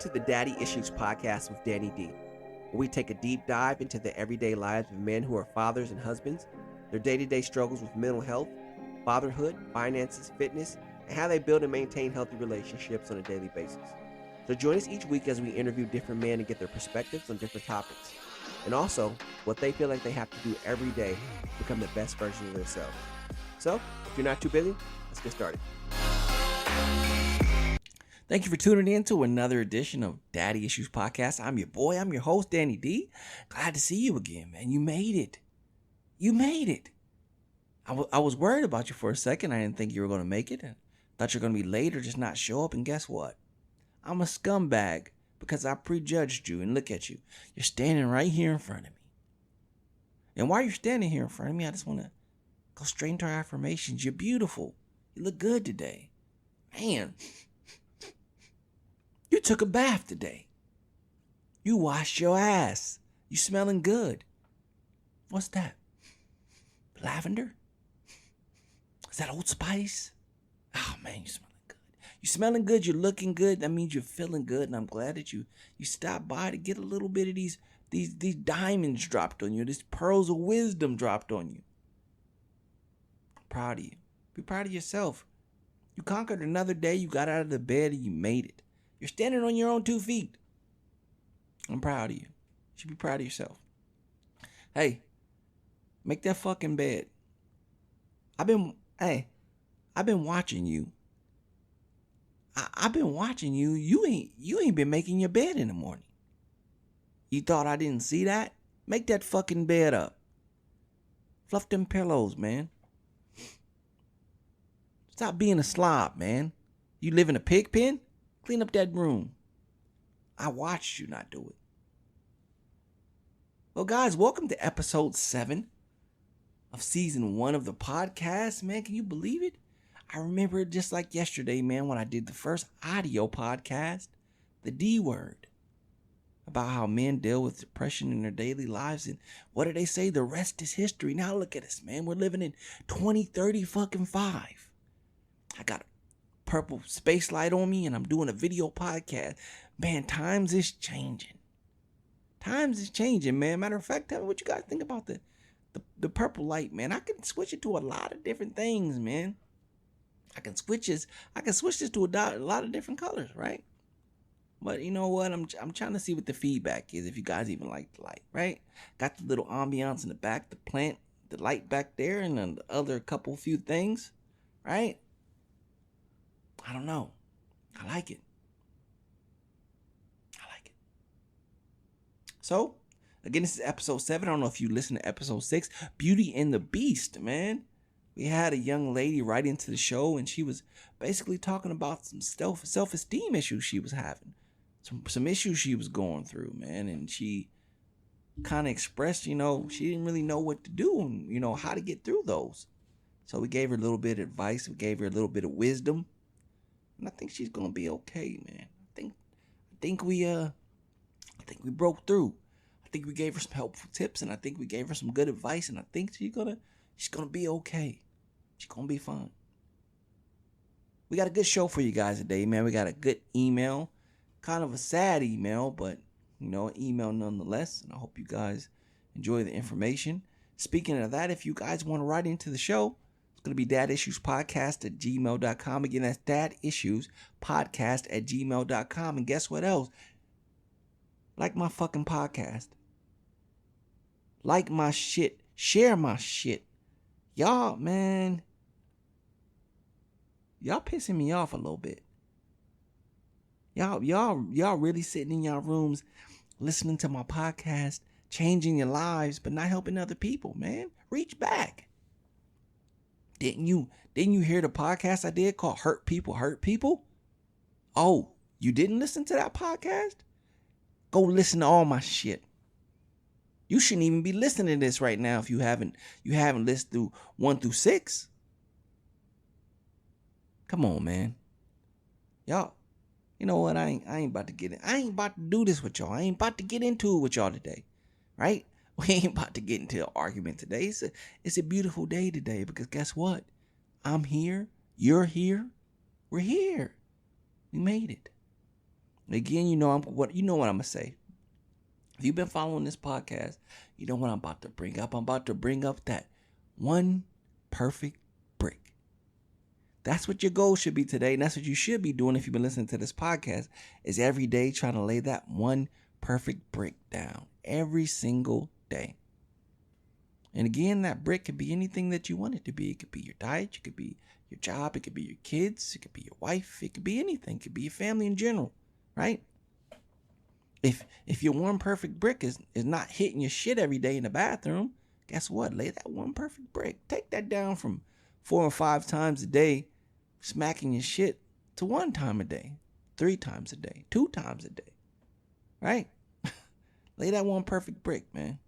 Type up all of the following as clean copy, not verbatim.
to the Daddy Issues podcast with Danny D, where we take a deep dive into the everyday lives of men who are fathers and husbands, their day-to-day struggles with mental health, fatherhood, finances, fitness, and how they build and maintain healthy relationships on a daily basis. So join us each week as we interview different men and get their perspectives on different topics, and also what they feel like they have to do every day to become the best version of themselves. So, if you're not too busy, let's get started. Thank you for tuning in to another edition of Daddy Issues Podcast. I'm your boy. I'm your host, Danny D. Glad to see you again, man. You made it. You made it. I was worried about you for a second. I didn't think you were going to make it. I thought you were going to be late or just not show up. And guess what? I'm a scumbag because I prejudged you. And look at you. You're standing right here in front of me. And while you're standing here in front of me, I just want to go straight into our affirmations. You're beautiful. You look good today. Man. You took a bath today. You washed your ass. You smelling good. What's that? Lavender? Is that Old Spice? Oh man, you smelling good. You smelling good. You're looking good. That means you're feeling good. And I'm glad that you stopped by to get a little bit of these diamonds dropped on you. These pearls of wisdom dropped on you. I'm proud of you. Be proud of yourself. You conquered another day. You got out of the bed and you made it. You're standing on your own 2 feet. I'm proud of you. You should be proud of yourself. Hey, make that fucking bed. I've been watching you. I've been watching you. You ain't been making your bed in the morning. You thought I didn't see that? Make that fucking bed up. Fluff them pillows, man. Stop being a slob, man. You live in a pig pen? Clean up that room. I watched you not do it. Well, guys, welcome to episode 7 of season 1 of the podcast. Man, can you believe it? I remember it just like yesterday, man, when I did the first audio podcast, the D word, about how men deal with depression in their daily lives. And what do they say? The rest is history. Now look at us, man. We're living in 2030 fucking 5. I got purple space light on me and I'm doing a video podcast. Man, times is changing. Times is changing, man. Matter of fact, tell me what you guys think about the purple light, man. I can switch it to a lot of different things, man. I can switch this to a lot of different colors, right? But you know what? I'm trying to see what the feedback is, if you guys even like the light, right? Got the little ambiance in the back, the plant, the light back there, and then the other few things, right? I don't know. I like it. So, again, this is episode 7. I don't know if you listened to episode 6. Beauty and the Beast, man. We had a young lady write into the show, and she was basically talking about some self-esteem issues she was having. Some issues she was going through, man. And she kind of expressed, she didn't really know what to do and, how to get through those. So we gave her a little bit of advice. We gave her a little bit of wisdom. And I think she's gonna be okay, man. I think we broke through. I think we gave her some helpful tips, and I think we gave her some good advice, and I think she's gonna be okay. She's gonna be fine. We got a good show for you guys today, man. We got a good email, kind of a sad email, but an email nonetheless. And I hope you guys enjoy the information. Speaking of that, if you guys want to write into the show, going to be dadissuespodcast@gmail.com. Again, that's dadissuespodcast@gmail.com. And guess what else? Like my fucking podcast. Like my shit. Share my shit. Y'all, man. Y'all pissing me off a little bit. Y'all really sitting in y'all rooms listening to my podcast, changing your lives, but not helping other people, man. Reach back. Didn't you hear the podcast I did called Hurt People, Hurt People? Oh, you didn't listen to that podcast? Go listen to all my shit. You shouldn't even be listening to this right now if you haven't listened through 1 through 6. Come on, man. Y'all, you know what? I ain't about to get in. I ain't about to do this with y'all. I ain't about to get into it with y'all today. Right? We ain't about to get into an argument today. It's a beautiful day today because guess what? I'm here. You're here. We're here. We made it. Again, you know what I'm gonna say. If you've been following this podcast, you know what I'm about to bring up. I'm about to bring up that one perfect brick. That's what your goal should be today, and that's what you should be doing if you've been listening to this podcast, is every day trying to lay that one perfect brick down every single day. And again, that brick could be anything that you want it to be. It could be your diet, it could be your job, it could be your kids, it could be your wife, it could be anything, it could be your family in general, right? If your one perfect brick is not hitting your shit every day in the bathroom, guess what? Lay that one perfect brick. Take that down from 4 or 5 times a day, smacking your shit, to 1 time a day, 3 times a day, 2 times a day, right? Lay that one perfect brick, man.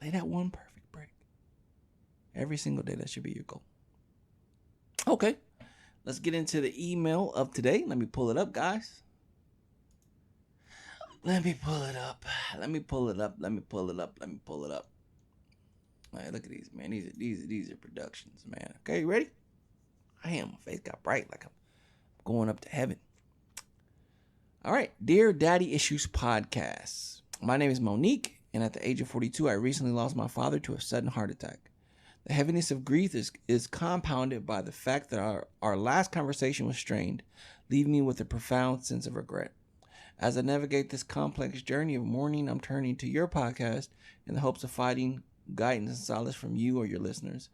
Lay that one perfect brick. Every single day, that should be your goal. Okay, let's get into the email of today. Let me pull it up, guys. Let me pull it up. All right, look at these, man. These are productions, man. Okay, you ready? I am. My face got bright like I'm going up to heaven. All right. Dear Daddy Issues Podcast. My name is Monique, and at the age of 42, I recently lost my father to a sudden heart attack. The heaviness of grief is compounded by the fact that our last conversation was strained, leaving me with a profound sense of regret. As I navigate this complex journey of mourning, I'm turning to your podcast in the hopes of finding guidance and solace from you or your listeners.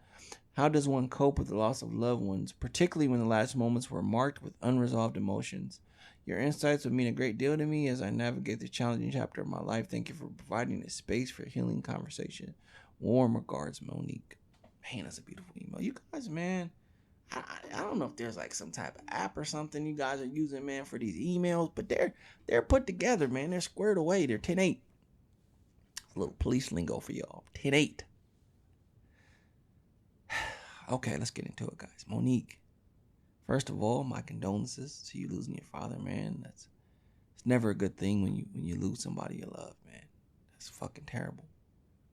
How does one cope with the loss of loved ones, particularly when the last moments were marked with unresolved emotions? Your insights would mean a great deal to me as I navigate this challenging chapter of my life. Thank you for providing a space for healing conversation. Warm regards, Monique. Man, that's a beautiful email. You guys, man, I don't know if there's like some type of app or something you guys are using, man, for these emails, but they're put together, man. They're squared away. They're 10-8. A little police lingo for y'all. 10-8. Okay, let's get into it, guys. Monique, first of all, my condolences to you losing your father, man. It's never a good thing when you lose somebody you love, man. That's fucking terrible.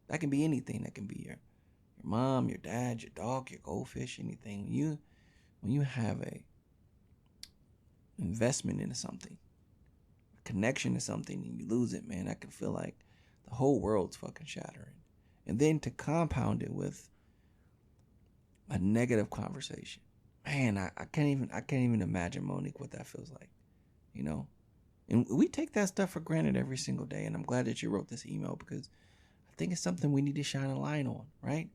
That can be anything. That can be your mom, your dad, your dog, your goldfish, anything. When you have a investment into something, a connection to something, and you lose it, man, that can feel like the whole world's fucking shattering. And then to compound it with a negative conversation, man, I can't even imagine, Monique, what that feels like, you know. And we take that stuff for granted every single day. And I'm glad that you wrote this email, because I think it's something we need to shine a light on, right?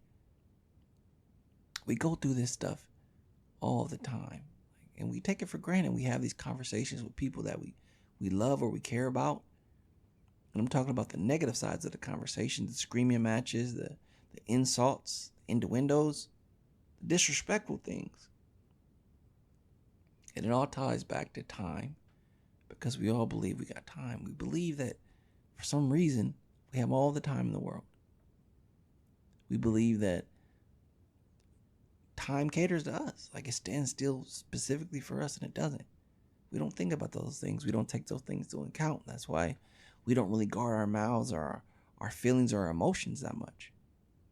We go through this stuff all the time, and we take it for granted. We have these conversations with people that we love or we care about. And I'm talking about the negative sides of the conversation, the screaming matches, the insults, the innuendos, the disrespectful things. And it all ties back to time, because we all believe we got time. We believe that for some reason we have all the time in the world. We believe that time caters to us, like it stands still specifically for us, and it doesn't. We don't think about those things. We don't take those things into account. That's why we don't really guard our mouths or our feelings or our emotions that much.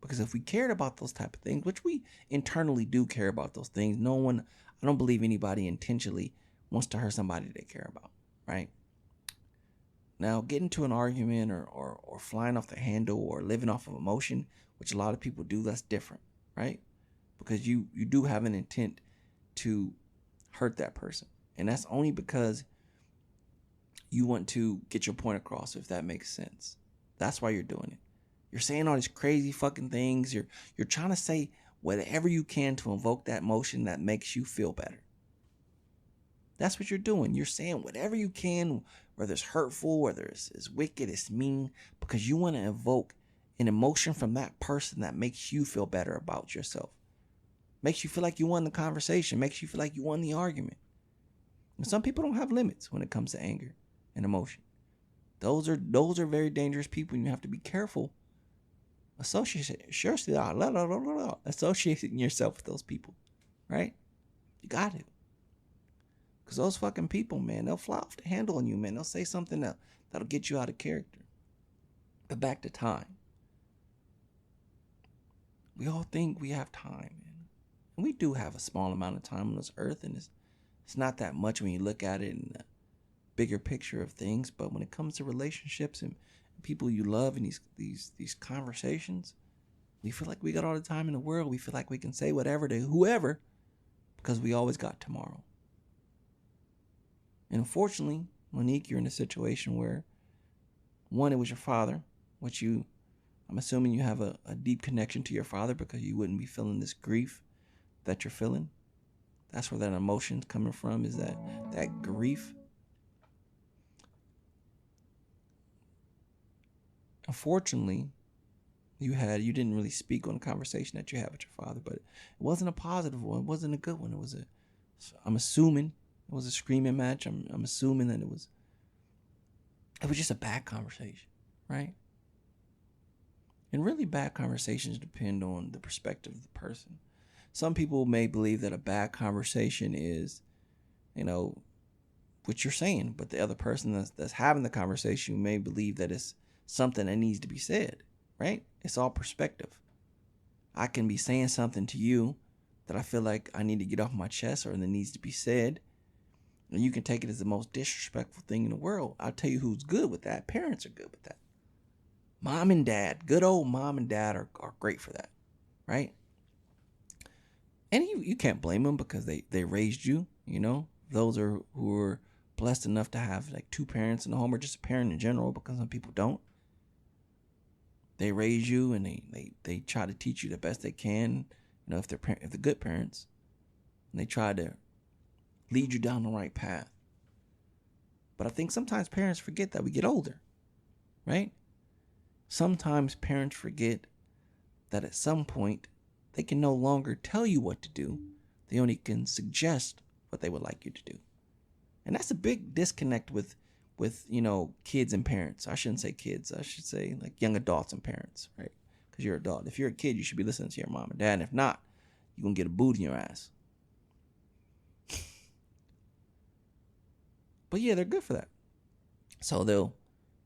Because if we cared about those type of things, which we internally do care about those things, I don't believe anybody intentionally wants to hurt somebody they care about, right? Now, getting into an argument or flying off the handle or living off of emotion, which a lot of people do, that's different, right? Because you do have an intent to hurt that person. And that's only because you want to get your point across, if that makes sense. That's why you're doing it. You're saying all these crazy fucking things. You're trying to say whatever you can to invoke that emotion that makes you feel better. That's what you're doing. You're saying whatever you can, whether it's hurtful, whether it's wicked, it's mean, because you want to evoke an emotion from that person that makes you feel better about yourself. Makes you feel like you won the conversation. Makes you feel like you won the argument. And some people don't have limits when it comes to anger and emotion. Those are very dangerous people, and you have to be careful associating yourself with those people, right? You got to. Because those fucking people, man, they'll fly off the handle on you, man. They'll say something that'll get you out of character. But back to time. We all think we have time, man. And we do have a small amount of time on this earth, and it's It's not that much when you look at it in the bigger picture of things, but when it comes to relationships and people you love and these conversations, we feel like we got all the time in the world. We feel like we can say whatever to whoever because we always got tomorrow. And unfortunately, Monique, you're in a situation where, one, it was your father, which I'm assuming you have a deep connection to your father because you wouldn't be feeling this grief that you're feeling. That's where that emotion's coming from, is that grief. Unfortunately, you didn't really speak on the conversation that you had with your father, but it wasn't a positive one. It wasn't a good one. I'm assuming it was a screaming match. I'm assuming that it was just a bad conversation, right? And really bad conversations depend on the perspective of the person. Some people may believe that a bad conversation is, what you're saying, but the other person that's having the conversation may believe that it's something that needs to be said, right? It's all perspective. I can be saying something to you that I feel like I need to get off my chest or that needs to be said, and you can take it as the most disrespectful thing in the world. I'll tell you who's good with that. Parents are good with that. Mom and dad, good old mom and dad are great for that, right? And you can't blame them because they raised you, Those who are blessed enough to have like two parents in the home, or just a parent in general, because some people don't. They raise you and they try to teach you the best they can, if they're good parents. And they try to lead you down the right path. But I think sometimes parents forget that we get older, right? Sometimes parents forget that at some point they can no longer tell you what to do. They only can suggest what they would like you to do. And that's a big disconnect with kids and parents. I shouldn't say kids. I should say like young adults and parents, right? Because you're an adult. If you're a kid, you should be listening to your mom and dad. And if not, you're going to get a boot in your ass. But yeah, they're good for that. So they'll,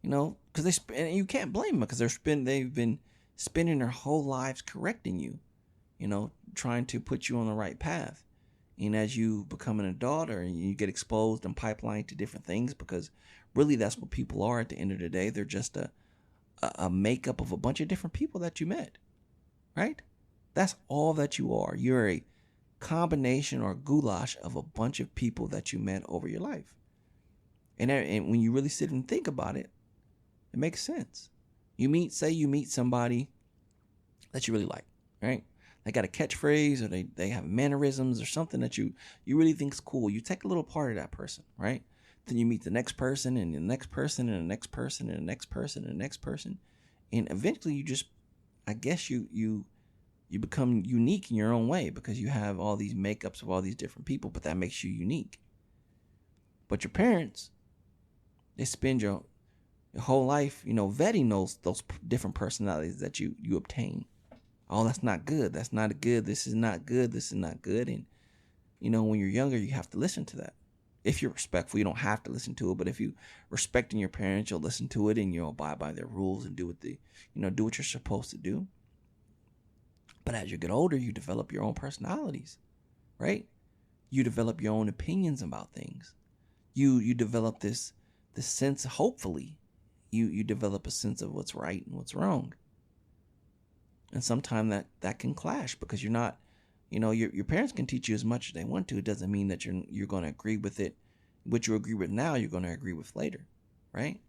because and you can't blame them because they've been spending their whole lives correcting you, trying to put you on the right path. And as you become an adult or you get exposed and pipelined to different things, because really that's what people are at the end of the day. They're just a makeup of a bunch of different people that you met, right? That's all that you are. You're a combination or goulash of a bunch of people that you met over your life. And when you really sit and think about it, it makes sense. Say you meet somebody that you really like, right? They got a catchphrase or they have mannerisms or something that you really think is cool. You take a little part of that person, right? Then you meet the next person and the next person and the next person and the next person and the next person. And eventually you just, I guess you become unique in your own way because you have all these makeups of all these different people, but that makes you unique. But your parents, they spend your whole life, vetting those different personalities that you obtain. Oh, that's not good. That's not good. This is not good. This is not good. And, when you're younger, you have to listen to that. If you're respectful, you don't have to listen to it. But if you respecting your parents, you'll listen to it and you'll abide by their rules and do what you're supposed to do. But as you get older, you develop your own personalities, right? You develop your own opinions about things. You develop this sense, hopefully, you develop a sense of what's right and what's wrong. And sometimes that can clash because you're not, your parents can teach you as much as they want to. It doesn't mean that you're going to agree with it. What you agree with now, you're going to agree with later, right?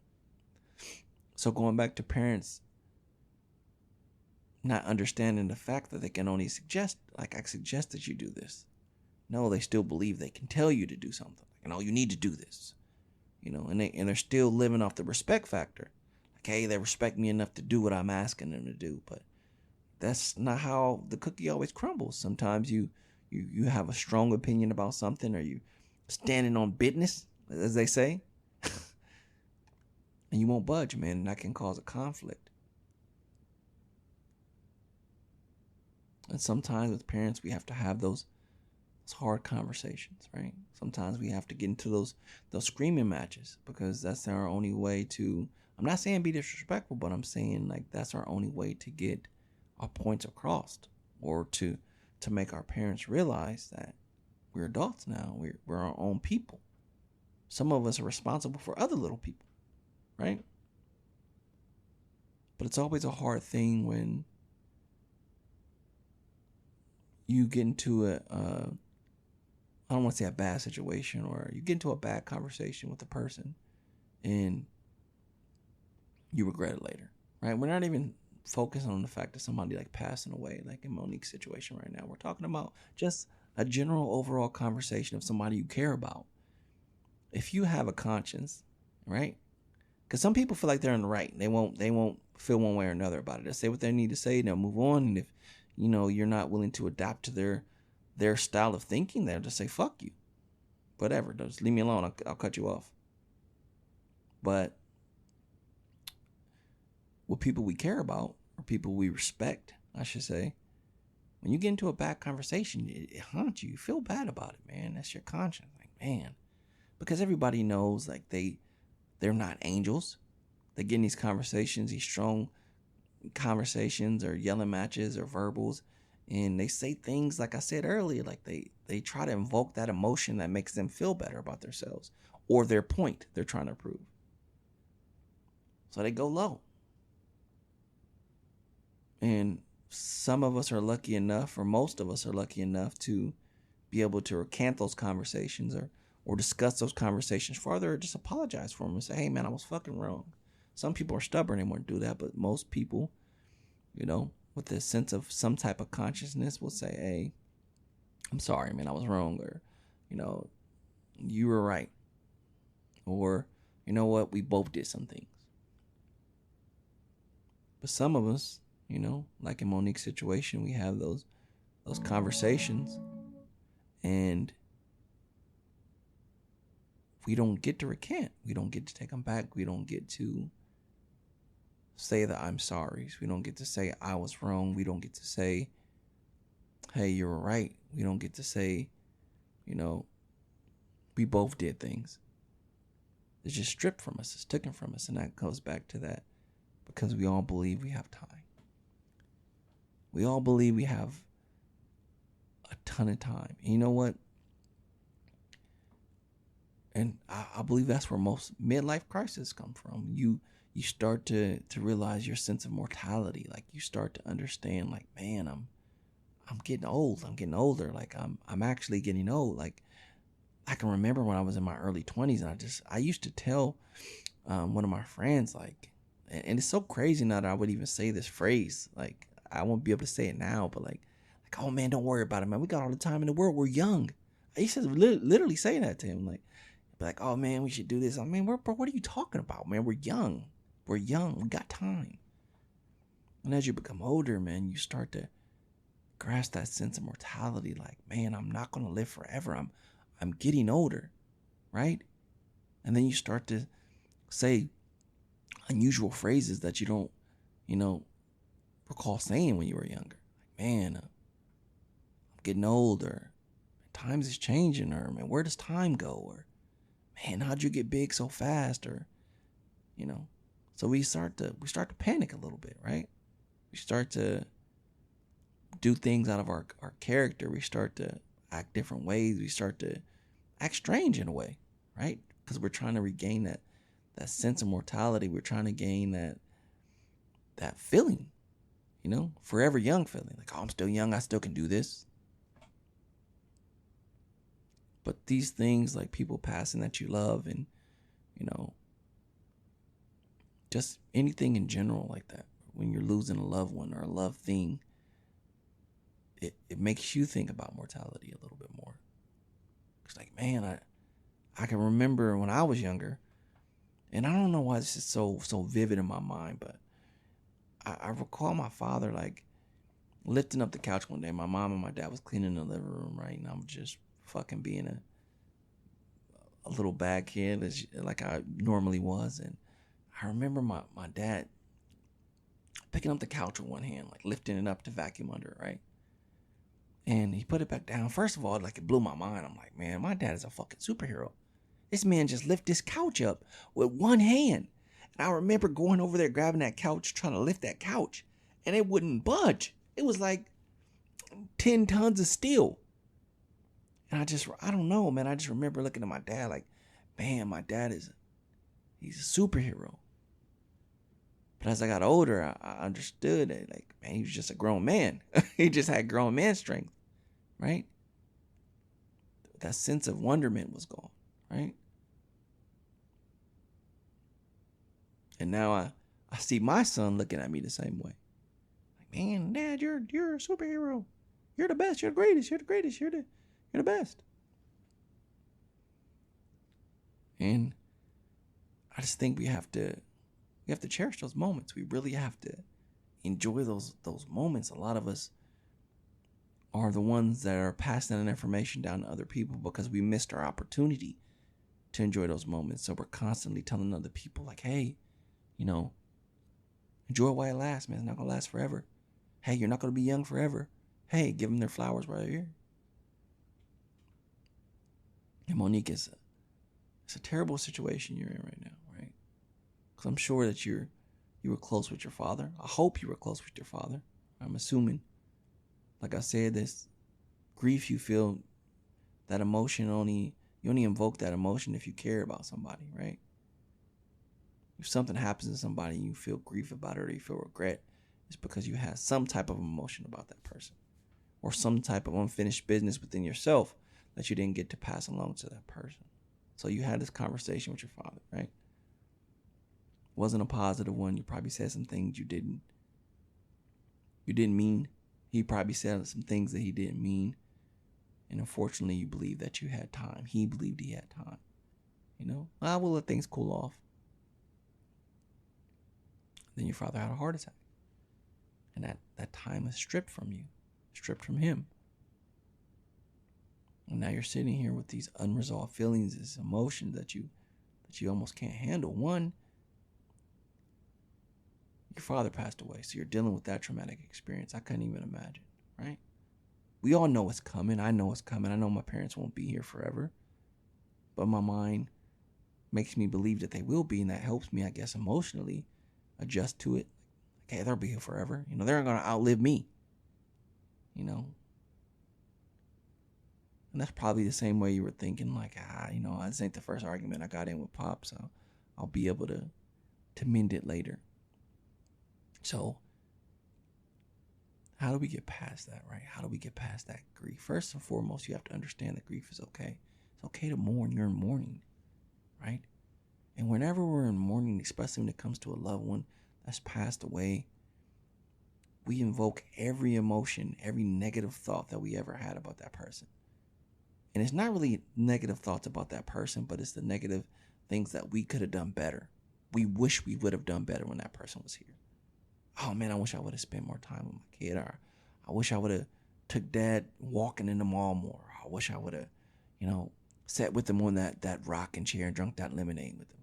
So going back to parents not understanding the fact that they can only suggest, like I suggest that you do this. No, they still believe they can tell you to do something. You need to do this. And they're still living off the respect factor. Like, hey, they respect me enough to do what I'm asking them to do, but that's not how the cookie always crumbles. Sometimes you have a strong opinion about something, or you standing on business, as they say, and you won't budge, man, and that can cause a conflict. And sometimes with parents, we have to have those hard conversations, right? Sometimes we have to get into those screaming matches because that's our only way to, I'm not saying be disrespectful, but I'm saying like that's our only way to get our points across, or to make our parents realize that We're adults now. We're our own people. Some of us are responsible for other little people, right? But it's always a hard thing when you get into I don't want to say a bad situation, or you get into a bad conversation with a person and you regret it later, right? We're not even focusing on the fact that somebody like passing away, like in Monique's situation right now. We're talking about just a general overall conversation of somebody you care about. If you have a conscience, right? Because some people feel like they're in the right. They won't feel one way or another about it. They'll say what they need to say, and they'll move on. And if you're not willing to adapt to their style of thinking, they'll just say fuck you, whatever. Just leave me alone. I'll cut you off. But with people we care about, or people we respect, I should say, when you get into a bad conversation, it haunts you. You feel bad about it, man. That's your conscience. Like, man. Because everybody knows, like, they're not angels. They get in these conversations, these strong conversations, or yelling matches, or verbals, and they say things, like I said earlier, like they try to invoke that emotion that makes them feel better about themselves or their point they're trying to prove. So they go low. And some of us are lucky enough, or most of us are lucky enough, to be able to recant those conversations, or discuss those conversations further, or just apologize for them and say, hey, man, I was fucking wrong. Some people are stubborn and won't do that, but most people, with a sense of some type of consciousness, will say, hey, I'm sorry, man, I was wrong, or, you were right. Or, you know what, we both did some things. But some of us, like in Monique's situation, we have those conversations, and we don't get to recant. We don't get to take them back. We don't get to say that I'm sorry. We don't get to say I was wrong. We don't get to say, hey, you were right. We don't get to say, we both did things. It's just stripped from us. It's taken from us. And that goes back to that, because we all believe we have time. We all believe we have a ton of time. And you know what? And I believe that's where most midlife crises come from. You start to realize your sense of mortality. Like, you start to understand, like, man, I'm getting old. I'm getting older. Like, I'm actually getting old. Like, I can remember when I was in my early 20s, and I used to tell one of my friends, like, and it's so crazy now that I would even say this phrase. Like, I won't be able to say it now, but like, oh man, don't worry about it, man. We got all the time in the world. We're young. I used to literally say that to him, like, oh man, we should do this. I mean, what are you talking about, man? We're young. We're young. We got time. And as you become older, man, you start to grasp that sense of mortality. Like, man, I'm not going to live forever. I'm getting older, right? And then you start to say unusual phrases that you don't, recall saying when you were younger. Like, man, I'm getting older. Times is changing, or man, where does time go? Or man, how'd you get big so fast? Or, so we start to panic a little bit, right? We start to do things out of our character. We start to act different ways. We start to act strange in a way, right? Because we're trying to regain that sense of mortality. We're trying to gain that feeling, forever young feeling. Like, oh, I'm still young. I still can do this. But these things, like people passing that you love, and, just anything in general like that, when you're losing a loved one or a loved thing, it makes you think about mortality a little bit more. It's like, man, I can remember when I was younger, and I don't know why this is so vivid in my mind, but I recall my father, like, lifting up the couch one day. My mom and my dad was cleaning the living room, right? And I'm just fucking being a little bad kid, like I normally was. And I remember my dad picking up the couch with one hand, like lifting it up to vacuum under it, right? And he put it back down. First of all, like, it blew my mind. I'm like, man, my dad is a fucking superhero. This man just lift this couch up with one hand. And I remember going over there, grabbing that couch, trying to lift that couch, and it wouldn't budge. It was like 10 tons of steel. And I don't know, man. I just remember looking at my dad like, man, my dad he's a superhero. But as I got older, I understood that, like, man, he was just a grown man. He just had grown man strength, right? That sense of wonderment was gone, right? And now I see my son looking at me the same way. Like, man, Dad, you're a superhero. You're the best. You're the greatest. You're the greatest. You're the best. And I just think we have to cherish those moments. We really have to enjoy those moments. A lot of us are the ones that are passing that information down to other people because we missed our opportunity to enjoy those moments. So we're constantly telling other people like, hey, enjoy it while it lasts, man. It's not going to last forever. Hey, you're not going to be young forever. Hey, give them their flowers while they're here. And Monique, it's a terrible situation you're in right now, right? Because I'm sure that you were close with your father. I hope you were close with your father. I'm assuming. Like I said, this grief you feel, that emotion you only invoke that emotion if you care about somebody, right? If something happens to somebody and you feel grief about it or you feel regret, it's because you had some type of emotion about that person or some type of unfinished business within yourself that you didn't get to pass along to that person. So you had this conversation with your father, right? Wasn't a positive one. You probably said some things you didn't mean. He probably said some things that he didn't mean. And unfortunately, you believe that you had time. He believed he had time. I will let things cool off. Then your father had a heart attack. And that time is stripped from you, stripped from him. And now you're sitting here with these unresolved feelings, these emotions that you almost can't handle. One, your father passed away, so you're dealing with that traumatic experience. I couldn't even imagine, right? We all know it's coming. I know it's coming. I know my parents won't be here forever. But my mind makes me believe that they will be, and that helps me, I guess, emotionally adjust to it. Okay, they'll be here forever. They're going to outlive me. And that's probably the same way you were thinking, like, this ain't the first argument I got in with Pop, so I'll be able to mend it later. So how do we get past that, right? How do we get past that grief? First and foremost, you have to understand that grief is okay. It's okay to mourn. You're in mourning, right? And whenever we're in mourning, especially when it comes to a loved one that's passed away, we invoke every emotion, every negative thought that we ever had about that person. And it's not really negative thoughts about that person, but it's the negative things that we could have done better. We wish we would have done better when that person was here. Oh man, I wish I would have spent more time with my kid. Or I wish I would have took Dad walking in the mall more. I wish I would have, sat with him on that rocking chair and drunk that lemonade with him.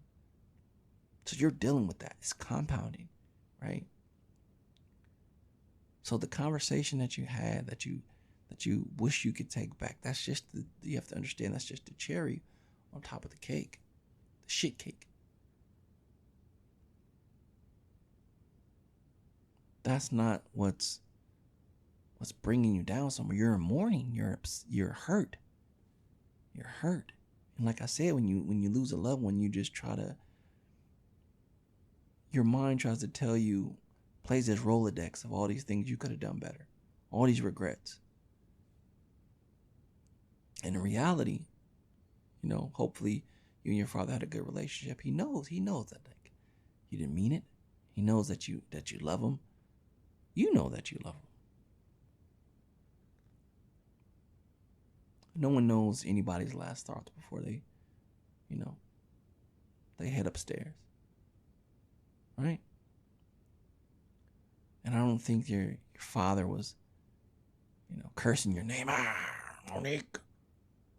So you're dealing with that. It's compounding, right? So the conversation that you had, that you wish you could take back, that's just you have to understand, that's just the cherry on top of the cake, the shit cake. That's not what's bringing you down somewhere. You're in mourning. You're hurt. You're hurt. And like I said, when you lose a loved one, you just your mind tries to tell you, plays this Rolodex of all these things you could have done better, all these regrets. And in reality, hopefully you and your father had a good relationship. He knows that, like, you didn't mean it. He knows that you love him. You know that you love him. No one knows anybody's last thoughts before they head upstairs. Right? And I don't think your father was, cursing your name. Monique.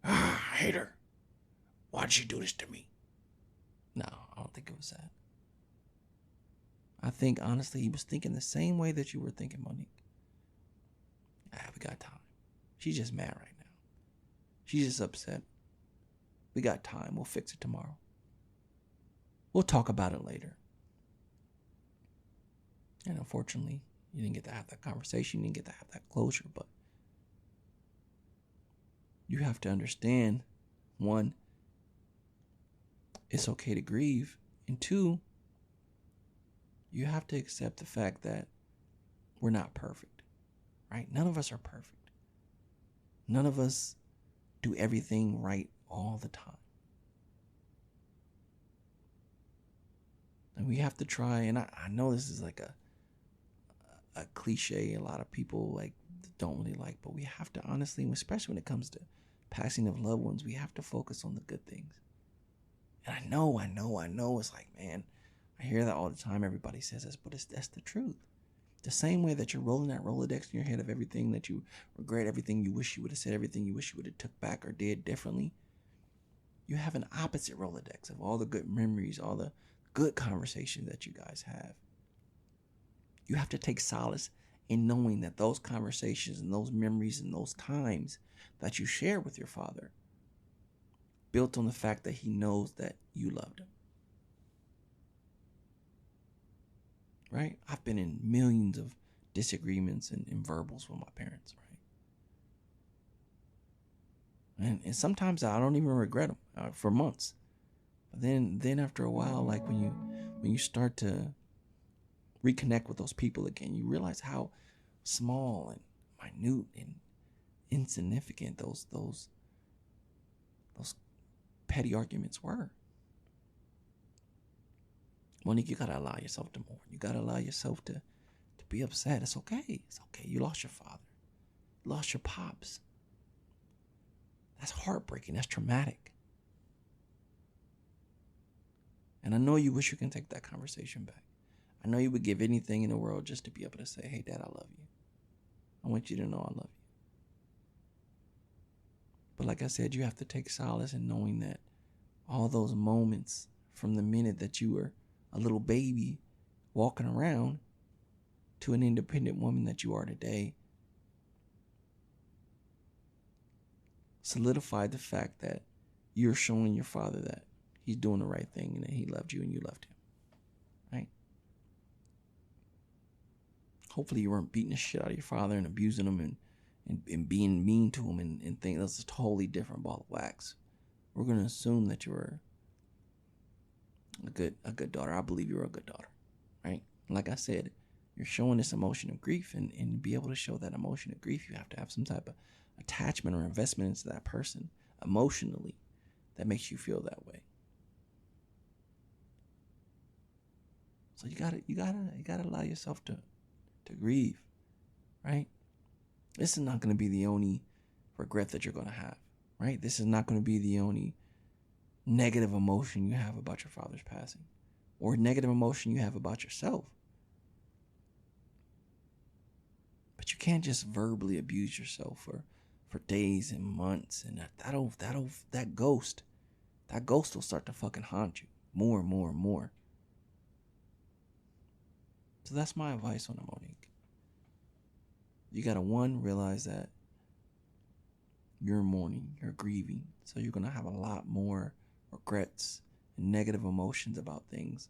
I hate her. Why'd she do this to me? No, I don't think it was that. I think, honestly, he was thinking the same way that you were thinking, Monique. We got time. She's just mad right now. She's just upset. We got time. We'll fix it tomorrow. We'll talk about it later. And unfortunately, you didn't get to have that conversation. You didn't get to have that closure. But you have to understand, one, it's okay to grieve. And two, you have to accept the fact that we're not perfect, right? None of us are perfect. None of us do everything right all the time. And we have to try, and I know this is like a cliche a lot of people like don't really like, but we have to honestly, especially when it comes to passing of loved ones, we have to focus on the good things. And I know it's like, man, I hear that all the time. Everybody says this, but that's the truth. The same way that you're rolling that Rolodex in your head of everything that you regret, everything you wish you would have said, everything you wish you would have took back or did differently, you have an opposite Rolodex of all the good memories, all the good conversations that you guys have. You have to take solace in knowing that those conversations and those memories and those times that you share with your father built on the fact that he knows that you loved him. Right? I've been in millions of disagreements and verbals with my parents, right? And sometimes I don't even regret them for months. But then after a while, like when you start to reconnect with those people again, you realize how small and minute and insignificant those petty arguments were. Monique, you gotta allow yourself to mourn. You gotta allow yourself to be upset. It's okay. It's okay. You lost your father. You lost your pops. That's heartbreaking. That's traumatic. And I know you wish you can take that conversation back. I know you would give anything in the world just to be able to say, hey, Dad, I love you. I want you to know I love you. But like I said, you have to take solace in knowing that all those moments from the minute that you were a little baby walking around to an independent woman that you are today solidified the fact that you're showing your father that he's doing the right thing and that he loved you and you loved him, right? Hopefully you weren't beating the shit out of your father and abusing him and being mean to him and think that's a totally different ball of wax. We're going to assume that you were a good daughter. I believe you were a good daughter, right? Like I said, you're showing this emotion of grief, and to be able to show that emotion of grief, you have to have some type of attachment or investment into that person emotionally that makes you feel that way. So you gotta allow yourself to grieve, right? This is not going to be the only regret that you're going to have, right? This is not going to be the only negative emotion you have about your father's passing or negative emotion you have about yourself. But you can't just verbally abuse yourself for days and months, and that ghost will start to fucking haunt you more and more and more. So that's my advice on it, Monique. You gotta, one, realize that you're mourning, you're grieving, so you're gonna have a lot more regrets and negative emotions about things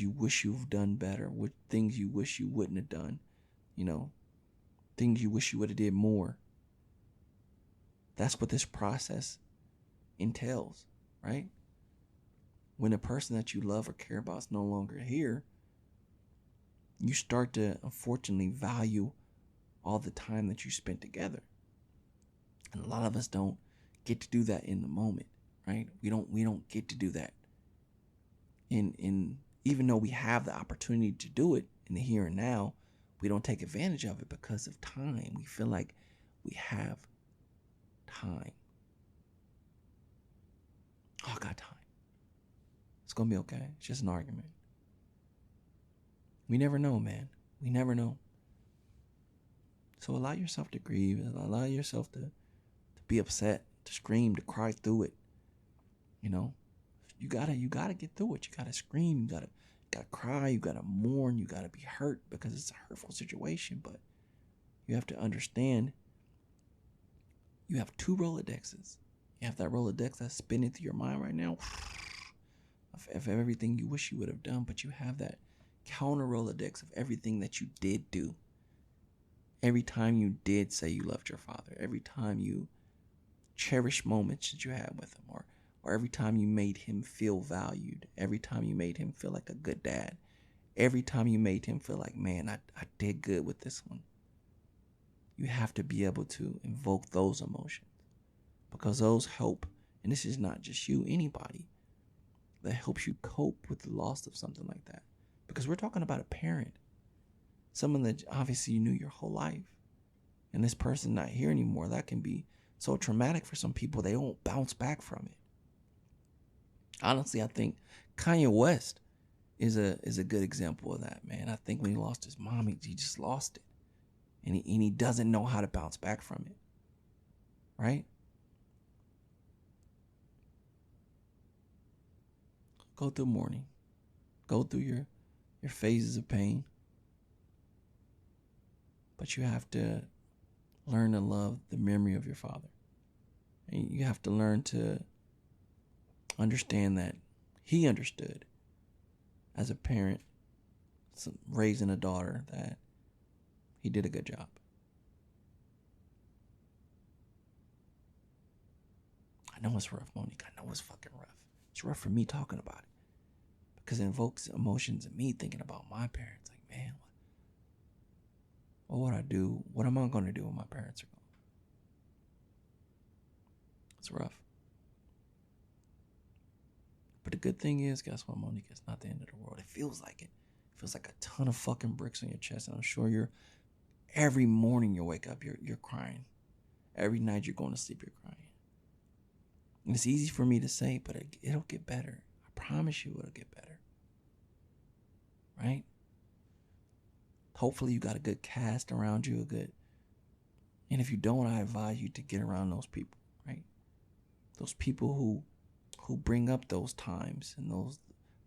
you wish you've done better, things you wish you wouldn't have done, things you wish you would have did more. That's what this process entails, right? When a person that you love or care about is no longer here, you start to unfortunately value all the time that you spent together. And a lot of us don't get to do that in the moment, right? We don't get to do that. In even though we have the opportunity to do it in the here and now, we don't take advantage of it because of time. We feel like we have time. Oh, I got time. It's gonna be okay. It's just an argument. We never know, man. We never know. So allow yourself to grieve. Allow yourself to be upset, to scream, to cry through it. You gotta get through it. You gotta scream. You gotta cry. You gotta mourn. You gotta be hurt because it's a hurtful situation. But you have to understand. You have two Rolodexes. You have that Rolodex that's spinning through your mind right now of everything you wish you would have done, but you have that counter Rolodex of everything that you did do. Every time you did say you loved your father, every time you cherished moments that you had with him, or every time you made him feel valued, every time you made him feel like a good dad, every time you made him feel like, man, I did good with this one. You have to be able to invoke those emotions, because those help, and this is not just you, anybody, that helps you cope with the loss of something like that. Because we're talking about a parent, someone that obviously you knew your whole life, and this person not here anymore. That can be so traumatic for some people, they won't bounce back from it. Honestly, I think Kanye West is a good example of that, man. I think when he lost his mom, he just lost it. And he doesn't know how to bounce back from it. Right? Go through mourning. Go through your phases of pain. But you have to learn to love the memory of your father. And you have to learn to understand that he understood as a parent raising a daughter that he did a good job. I know it's rough, Monique. I know it's fucking rough. It's rough for me talking about it, because it invokes emotions in me thinking about my parents. Like, man, what would I do? What am I going to do when my parents are gone? It's rough. But the good thing is, guess what, Monique? It's not the end of the world. It feels like it. It feels like a ton of fucking bricks on your chest. And I'm sure every morning you wake up, you're crying. Every night you're going to sleep, you're crying. And it's easy for me to say, but it'll get better. I promise you it'll get better. Right? Hopefully you got a good cast around you, and if you don't, I advise you to get around those people, right? Those people who bring up those times and those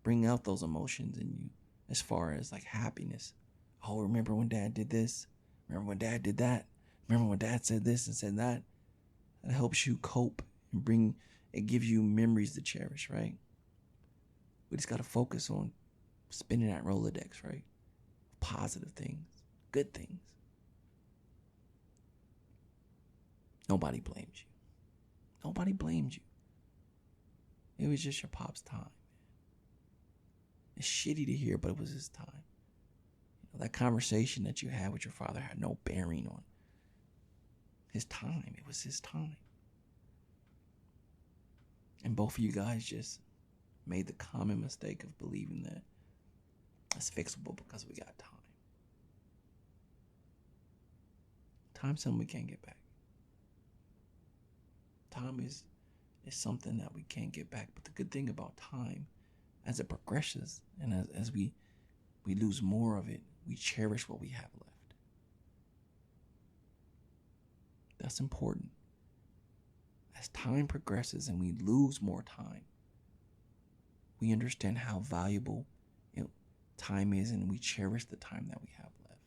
bring out those emotions in you, as far as like happiness. Oh, remember when dad did this? Remember when dad did that? Remember when dad said this and said that? That helps you cope and it gives you memories to cherish, right? We just got to focus on spinning that Rolodex, right? Positive things, good things. Nobody blames you. Nobody blames you. It was just your pop's time. It's shitty to hear, but it was his time. That conversation that you had with your father had no bearing on his time. It was his time. And both of you guys just made the common mistake of believing that it's fixable because we got time. Time's something we can't get back. Time is something that we can't get back. But the good thing about time, as it progresses and as we lose more of it, we cherish what we have left. That's important. As time progresses and we lose more time, we understand how valuable time is, and we cherish the time that we have left.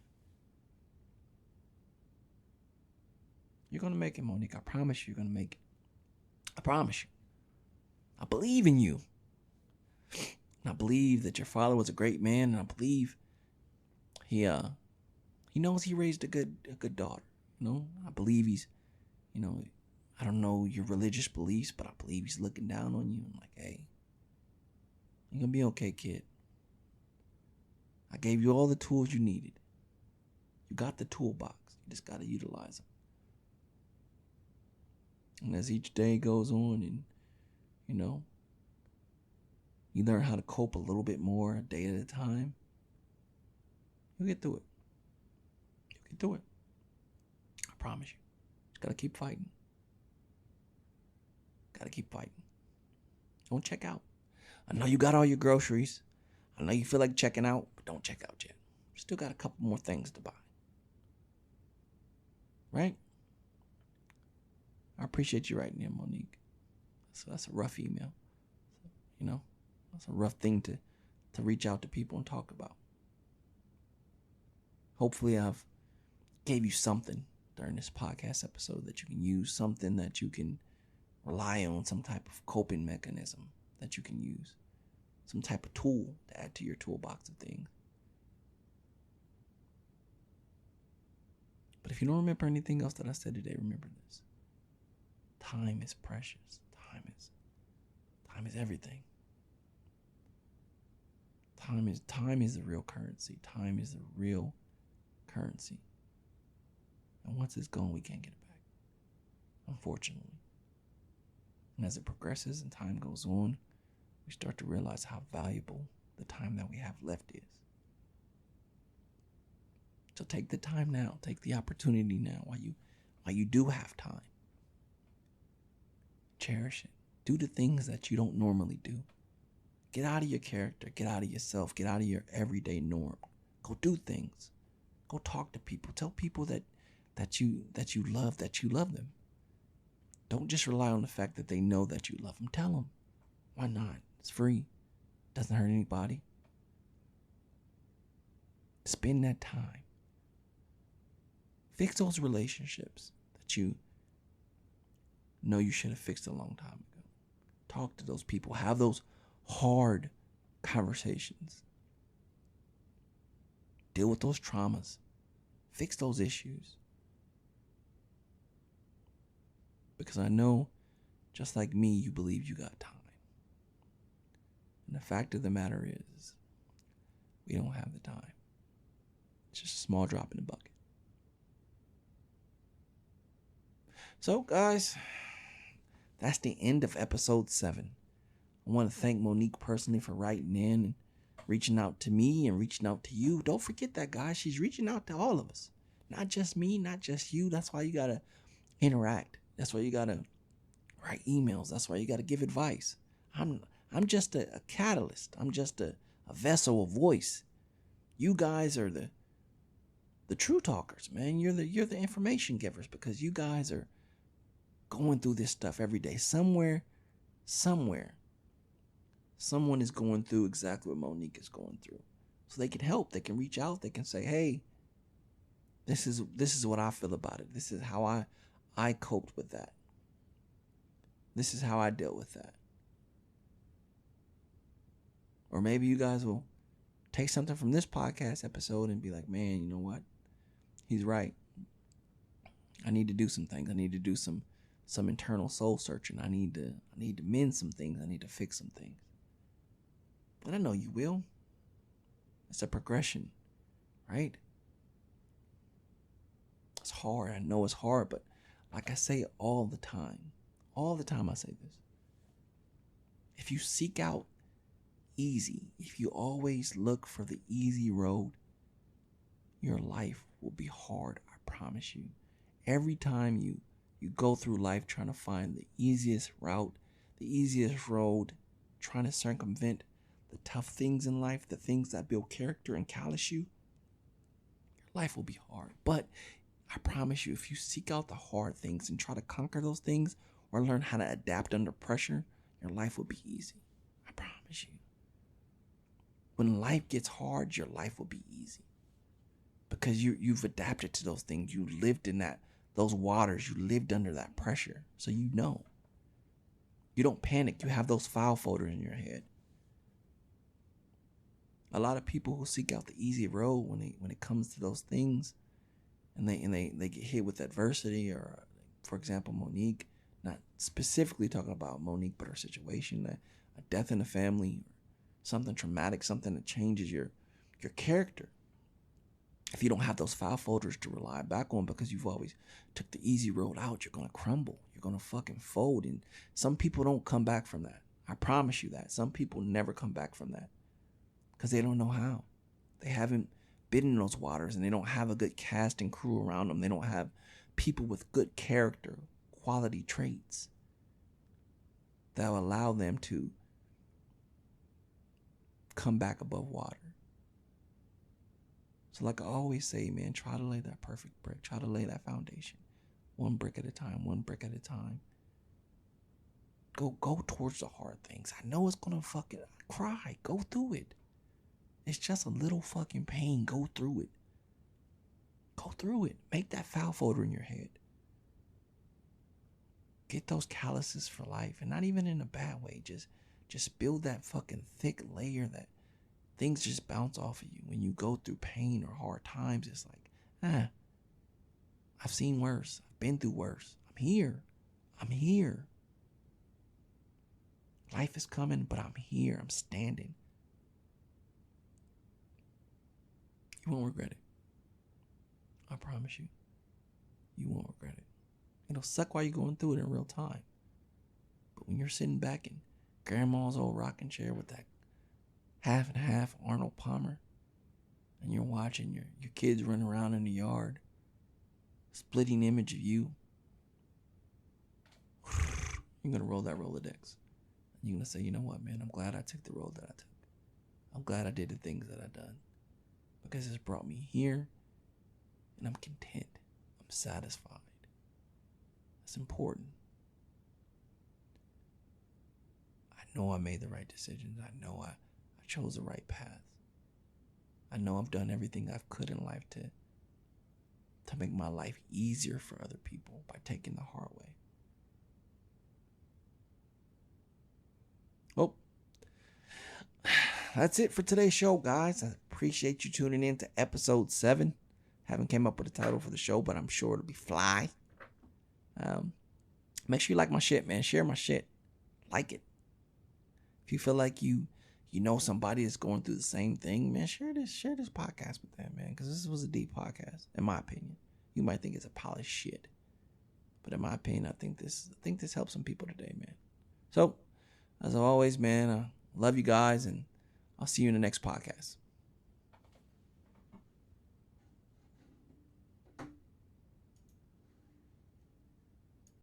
You're going to make it, Monique. I promise you're going to make it. I promise you. I believe in you. And I believe that your father was a great man, and I believe he knows he raised a good daughter. I believe he's, I don't know your religious beliefs, but I believe he's looking down on you and like, hey, you're going to be okay, kid. I gave you all the tools you needed. You got the toolbox. You just got to utilize them. And as each day goes on and, you learn how to cope a little bit more a day at a time, you'll get through it. You'll get through it. I promise you. Just got to keep fighting. Got to keep fighting. Don't check out. I know you got all your groceries. I know you feel like checking out, but don't check out yet. Still got a couple more things to buy. Right? I appreciate you writing in, Monique. So that's a rough email. That's a rough thing to reach out to people and talk about. Hopefully I've gave you something during this podcast episode that you can use, something that you can rely on, some type of coping mechanism that you can use, some type of tool to add to your toolbox of things. But if you don't remember anything else that I said today, remember this. Time is precious. Time is everything. Time is the real currency. Time is the real currency. And once it's gone, we can't get it back, unfortunately. And as it progresses and time goes on, we start to realize how valuable the time that we have left is. So take the time now. Take the opportunity now while you do have time. Cherish it. Do the things that you don't normally do. Get out of your character. Get out of yourself. Get out of your everyday norm. Go do things. Go talk to people. Tell people that you love them. Don't just rely on the fact that they know that you love them. Tell them. Why not? It's free. Doesn't hurt anybody. Spend that time. Fix those relationships that you know you should have fixed a long time ago. Talk to those people. Have those hard conversations. Deal with those traumas. Fix those issues. Because I know, just like me, you believe you got time. And the fact of the matter is, we don't have the time. It's just a small drop in the bucket. So, guys, that's the end of episode 7. I want to thank Monique personally for writing in and reaching out to me and reaching out to you. Don't forget that, guys. She's reaching out to all of us. Not just me, not just you. That's why you got to interact. That's why you got to write emails. That's why you got to give advice. I'm just a catalyst. I'm just a vessel, a voice. You guys are the true talkers, man. You're the information givers, because you guys are going through this stuff every day. Somewhere, someone is going through exactly what Monique is going through. So they can help. They can reach out. They can say, hey, this is what I feel about it. This is how I coped with that. This is how I dealt with that. Or maybe you guys will take something from this podcast episode and be like, man, you know what? He's right. I need to do some things. I need to do some internal soul searching. I need to mend some things. I need to fix some things. But I know you will. It's a progression, right? It's hard. I know it's hard, but like I say all the time I say this. If you seek out easy, if you always look for the easy road, your life will be hard, I promise you. Every time you go through life trying to find the easiest route, the easiest road, trying to circumvent the tough things in life, the things that build character and callous you, your life will be hard. But I promise you, if you seek out the hard things and try to conquer those things or learn how to adapt under pressure, your life will be easy. I promise you. When life gets hard, your life will be easy. Because you've adapted to those things. You lived in those waters. You lived under that pressure. So you know. You don't panic. You have those file folders in your head. A lot of people who seek out the easy road when it comes to those things, and they get hit with adversity, or for example, Monique, not specifically talking about Monique, but her situation, a death in the family, or something traumatic, something that changes your character. If you don't have those file folders to rely back on because you've always took the easy road out, you're going to crumble. You're going to fucking fold. And some people don't come back from that. I promise you that. Some people never come back from that because they don't know how. They haven't been in those waters, and they don't have a good cast and crew around them. They don't have people with good character, quality traits that will allow them to come back above water. So like I always say, man, try to lay that perfect brick. Try to lay that foundation. One brick at a time, one brick at a time. Go towards the hard things. I know it's going to fucking cry. Go through it. It's just a little fucking pain. Go through it. Go through it. Make that file folder in your head. Get those calluses for life. And not even in a bad way. Just build that fucking thick layer that things just bounce off of you. When you go through pain or hard times, it's like, I've seen worse. I've been through worse. I'm here. I'm here. Life is coming, but I'm here. I'm standing. You won't regret it. I promise you. You won't regret it. It'll suck while you're going through it in real time. But when you're sitting back in grandma's old rocking chair with that half and half Arnold Palmer, and you're watching your kids run around in the yard, splitting image of you, you're going to roll that Rolodex. You're going to say, you know what, man, I'm glad I took the road that I took. I'm glad I did the things that I done. Because it's brought me here, and I'm content. I'm satisfied. That's important. I know I made the right decisions. I know I chose the right path. I know I've done everything I could in life to make my life easier for other people by taking the hard way. Well, that's it for today's show, guys. I appreciate you tuning in to episode 7. Haven't came up with a title for the show, but I'm sure it'll be fly. Make sure you like my shit, man. Share my shit. Like it. If you feel like you know somebody that's going through the same thing, man, share this podcast with them, man. Because this was a deep podcast, in my opinion. You might think it's a polished shit, but in my opinion, I think this helps some people today, man. So, as always, man, I love you guys, and I'll see you in the next podcast.